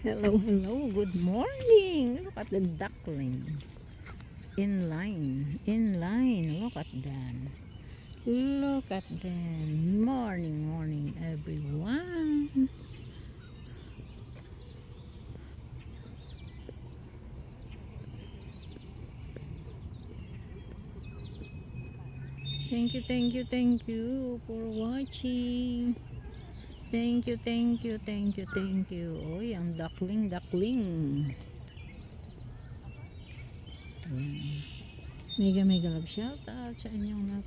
Hello, hello, good morning. Look at the duckling. In line, look at them. Look at them. Morning, morning, everyone. Thank you for watching. Thank you. Oy, ang duckling. Mega love shout out sa inyong lahat.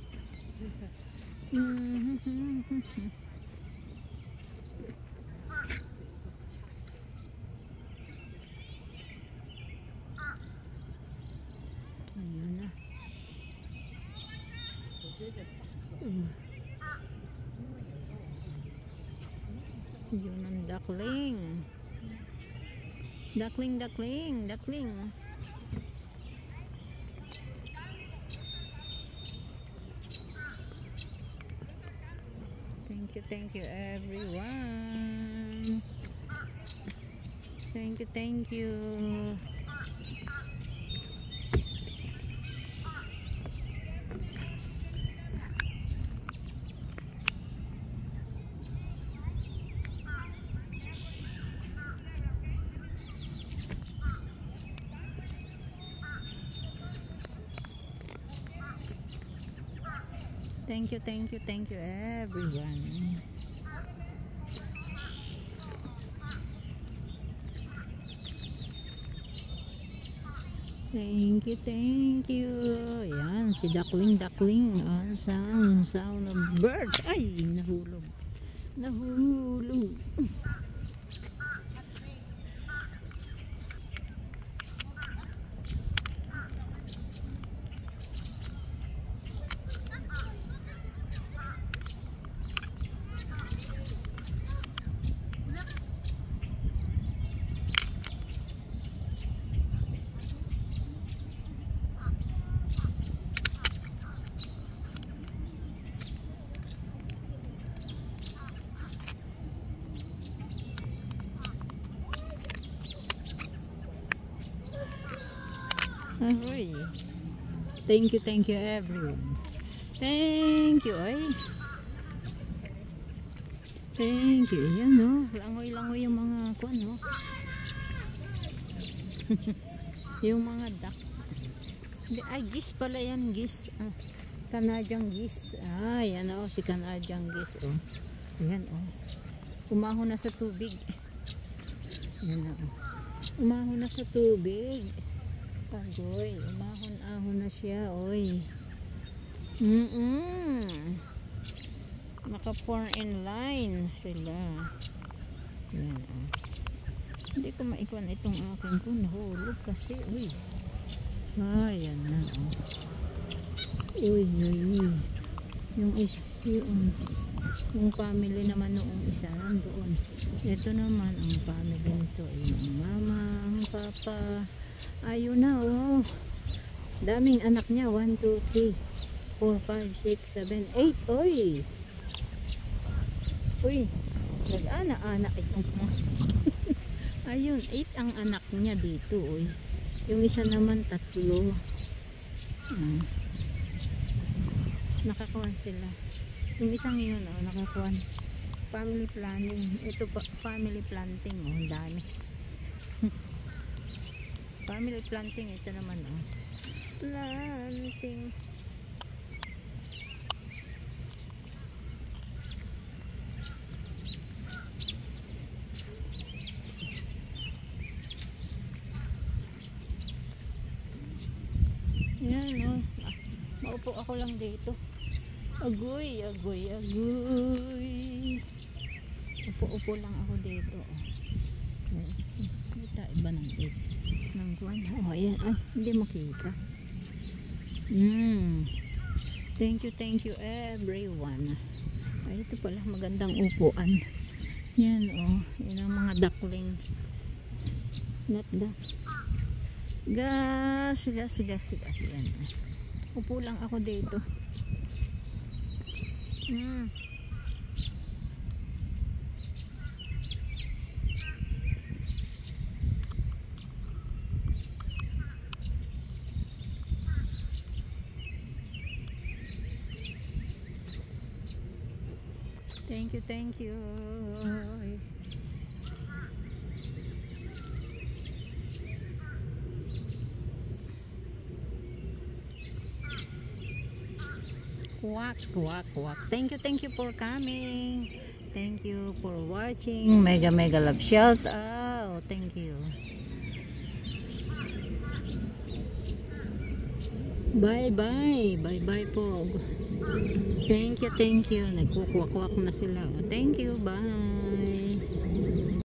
Ayun na. Yun ang duckling. Duckling. Thank you everyone. Thank you. Thank you everyone. Thank you. Yan si duckling. Sound of bird. Ay, nahulog. Ahoy. Thank you everyone. Thank you. Thank you. Yan no. Langoy yung mga kuan no. Yung mga duck. Ay, geese pala yan, geese. Canadian geese. Yan o, si Canadian geese. Yan o. Umahon na sa tubig. Yan o. Umahon na sa tubig. Agoy, umahon na siya, oy. Naka-form in line sila. Yan, Hindi ko maikuan itong akin ko. Nahulog kasi, uy. Yan na, Uy. Yung family naman noong isa nandoon. Ito naman, ang family nito. Yung mama, ang papa. Ayun na, daming anak niya. 1, 2, 3, 4, 5, 6, 7, 8. Uy, nag-anak itong ayun, 8 ang anak niya dito. Yung isa naman 3. Nakakuhan sila. Yung isang yun, nakakuhan. Family planning. Ito pa, family planting. Ang dami. Family planting, ito naman planting. Yan maupo ako lang dito. Agoy. Upo lang ako dito. Kita iba ng kuwan. Ayan. Ay, hindi makita. Thank you everyone. Ay, ito pala magandang upuan. Yan yan ang mga duckling. Not duck. Gas. Yan. Upo lang ako dito. Thank you, thank you. Quack, quack, quack. Thank you for coming. Thank you for watching. Mega love shout out. Thank you. Bye bye po. Thank you. Nagkukwak-kwak na sila. Thank you, bye.